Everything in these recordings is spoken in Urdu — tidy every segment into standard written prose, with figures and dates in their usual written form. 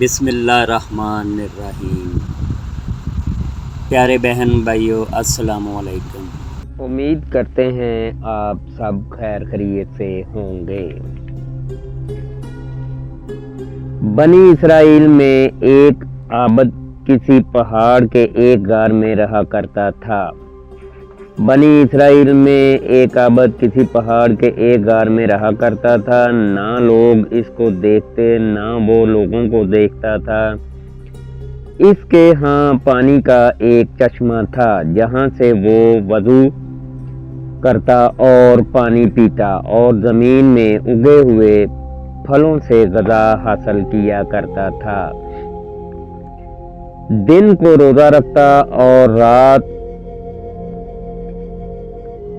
بسم اللہ الرحمن الرحیم۔ پیارے بہن بھائیو، السلام علیکم۔ امید کرتے ہیں آپ سب خیر خیریت سے ہوں گے۔ بنی اسرائیل میں ایک عابد کسی پہاڑ کے ایک غار میں رہا کرتا تھا۔ بنی اسرائیل میں ایک عابد کسی پہاڑ کے ایک غار میں رہا کرتا تھا۔ نہ لوگ اس کو دیکھتے نہ وہ لوگوں کو دیکھتا تھا۔ اس کے ہاں پانی کا ایک چشمہ تھا جہاں سے وہ وضو کرتا اور پانی پیتا اور زمین میں اگے ہوئے پھلوں سے غذا حاصل کیا کرتا تھا۔ دن کو روزہ رکھتا اور رات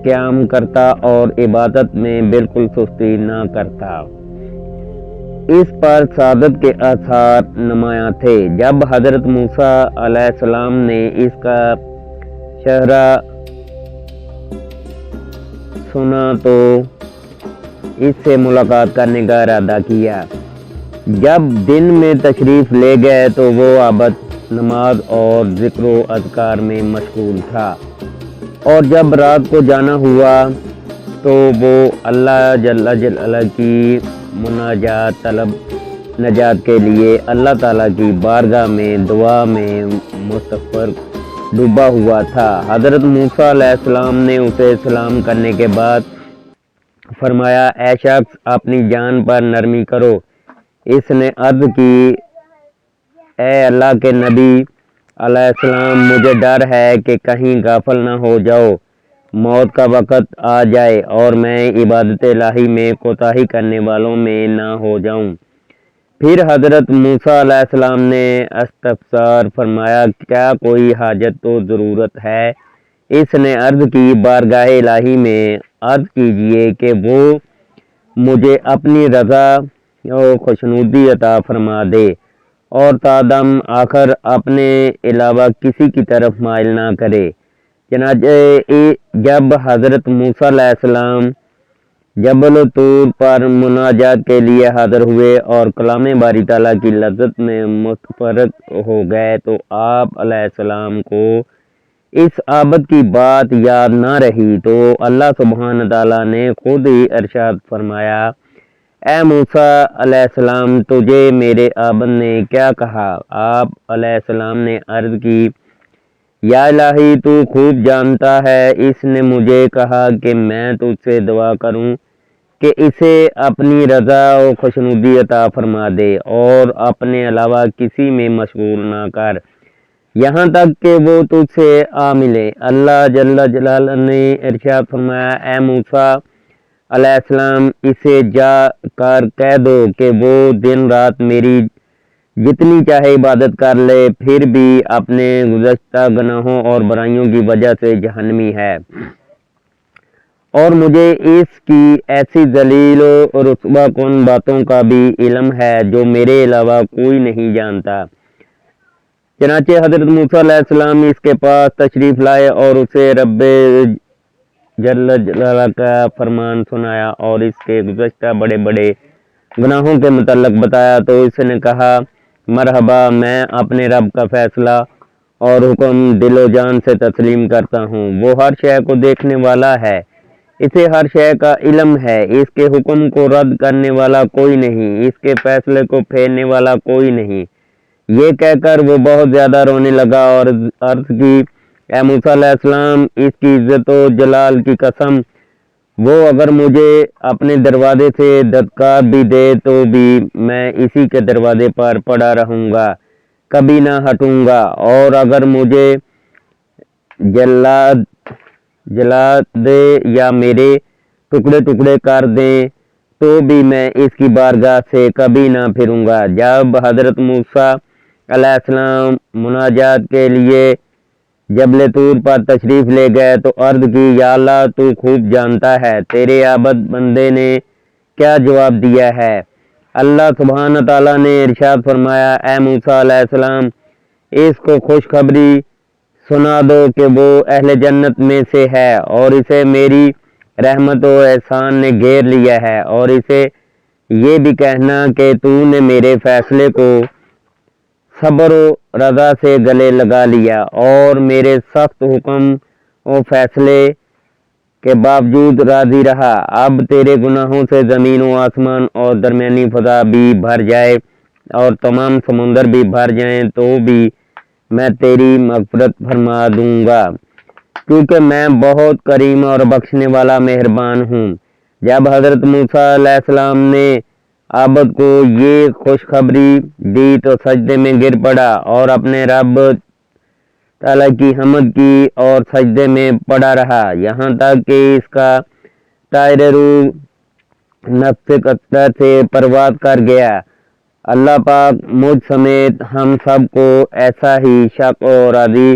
قیام کرتا اور عبادت میں بالکل سستی نہ کرتا۔ اس پر سعادت کے آثار نمایاں تھے۔ جب حضرت موسیٰ علیہ السلام نے اس کا چہرہ سنا تو اس سے ملاقات کرنے کا ارادہ کیا۔ جب دن میں تشریف لے گئے تو وہ عابد نماز اور ذکر و اذکار میں مشغول تھا، اور جب رات کو جانا ہوا تو وہ اللہ جل جلالہ کی مناجات طلب نجات کے لیے اللہ تعالیٰ کی بارگاہ میں دعا میں مستغفر ڈوبا ہوا تھا۔ حضرت موسیٰ علیہ السلام نے اسے سلام کرنے کے بعد فرمایا، اے شخص، اپنی جان پر نرمی کرو۔ اس نے عرض کی، اے اللہ کے نبی علیہ السلام، مجھے ڈر ہے کہ کہیں غافل نہ ہو جاؤ، موت کا وقت آ جائے اور میں عبادت الہی میں کوتاہی کرنے والوں میں نہ ہو جاؤں۔ پھر حضرت موسیٰ علیہ السلام نے استفسار فرمایا، کیا کوئی حاجت و ضرورت ہے؟ اس نے عرض کی، بارگاہ الہی میں عرض کیجئے کہ وہ مجھے اپنی رضا و خوشنودی عطا فرما دے اور تا دم آخر اپنے علاوہ کسی کی طرف مائل نہ کرے۔ چنانچہ جب حضرت موسیٰ علیہ السلام جبل طور پر مناجات کے لیے حاضر ہوئے اور کلام باری تعالیٰ کی لذت میں متفرق ہو گئے تو آپ علیہ السلام کو اس عابد کی بات یاد نہ رہی تو اللہ سبحانہ تعالیٰ نے خود ہی ارشاد فرمایا، اے موسیٰ علیہ السلام، تجھے میرے عابد نے کیا کہا؟ آپ علیہ السلام نے عرض کی، یا الہی، تو خوب جانتا ہے، اس نے مجھے کہا کہ میں تجھ سے دعا کروں کہ اسے اپنی رضا و خوشنودی عطا فرما دے اور اپنے علاوہ کسی میں مشغول نہ کر، یہاں تک کہ وہ تجھ سے آ ملے۔ اللہ جل جلالہ نے ارشاد فرمایا، اے موسیٰ علیہ السلام، اسے جا کر کہہ دو کہ وہ دن رات میری جتنی چاہے عبادت کر لے، پھر بھی اپنے گزشتہ گناہوں اور برائیوں کی وجہ سے جہنمی ہے، اور مجھے اس کی ایسی ذلیل و رسوا کن باتوں کا بھی علم ہے جو میرے علاوہ کوئی نہیں جانتا۔ چنانچہ حضرت موسیٰ علیہ السلام اس کے پاس تشریف لائے اور اسے رب جل جلالہ کا فرمان سنایا اور اس کے گزشتہ بڑے بڑے گناہوں کے متعلق بتایا تو اس نے کہا، مرحبا، میں اپنے رب کا فیصلہ اور حکم دل و جان سے تسلیم کرتا ہوں۔ وہ ہر شے کو دیکھنے والا ہے، اسے ہر شے کا علم ہے، اس کے حکم کو رد کرنے والا کوئی نہیں، اس کے فیصلے کو پھیرنے والا کوئی نہیں۔ یہ کہہ کر وہ بہت زیادہ رونے لگا اور عرض کی، اے موسیٰ علیہ السلام، اس کی عزت و جلال کی قسم، وہ اگر مجھے اپنے دروازے سے دھتکار بھی دے تو بھی میں اسی کے دروازے پر پڑا رہوں گا، کبھی نہ ہٹوں گا، اور اگر مجھے جلا دے یا میرے ٹکڑے ٹکڑے کر دیں تو بھی میں اس کی بارگاہ سے کبھی نہ پھروں گا۔ جب حضرت موسیٰ علیہ السلام مناجات کے لیے جبل طور پر تشریف لے گئے تو عرض کی، یا اللہ، تو خوب جانتا ہے تیرے عابد بندے نے کیا جواب دیا ہے۔ اللہ سبحانہ تعالیٰ نے ارشاد فرمایا، اے موسیٰ علیہ السلام، اس کو خوشخبری سنا دو کہ وہ اہل جنت میں سے ہے اور اسے میری رحمت و احسان نے گھیر لیا ہے، اور اسے یہ بھی کہنا کہ تو نے میرے فیصلے کو صبر و رضا سے گلے لگا لیا اور میرے سخت حکم و فیصلے کے باوجود راضی رہا۔ اب تیرے گناہوں سے زمین و آسمان اور درمیانی فضا بھی بھر جائے اور تمام سمندر بھی بھر جائیں تو بھی میں تیری مغفرت فرما دوں گا، کیونکہ میں بہت کریم اور بخشنے والا مہربان ہوں۔ جب حضرت موسیٰ علیہ السلام نے عبد کو یہ خوشخبری دی تو سجدے میں گر پڑا اور اپنے رب تعالیٰ کی حمد کی اور سجدے میں پڑا رہا، یہاں تک کہ اس کا طائر روح نفس قطع سے پرواز کر گیا۔ اللہ پاک مجھ سمیت ہم سب کو ایسا ہی شک و راضی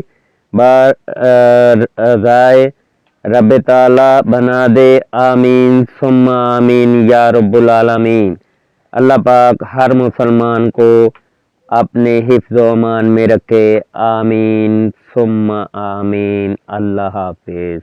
رضائے رب تعالیٰ بنا دے، آمین ثم آمین یا رب العالمین۔ اللہ پاک ہر مسلمان کو اپنے حفظ و امان میں رکھے، آمین ثم آمین۔ اللہ حافظ۔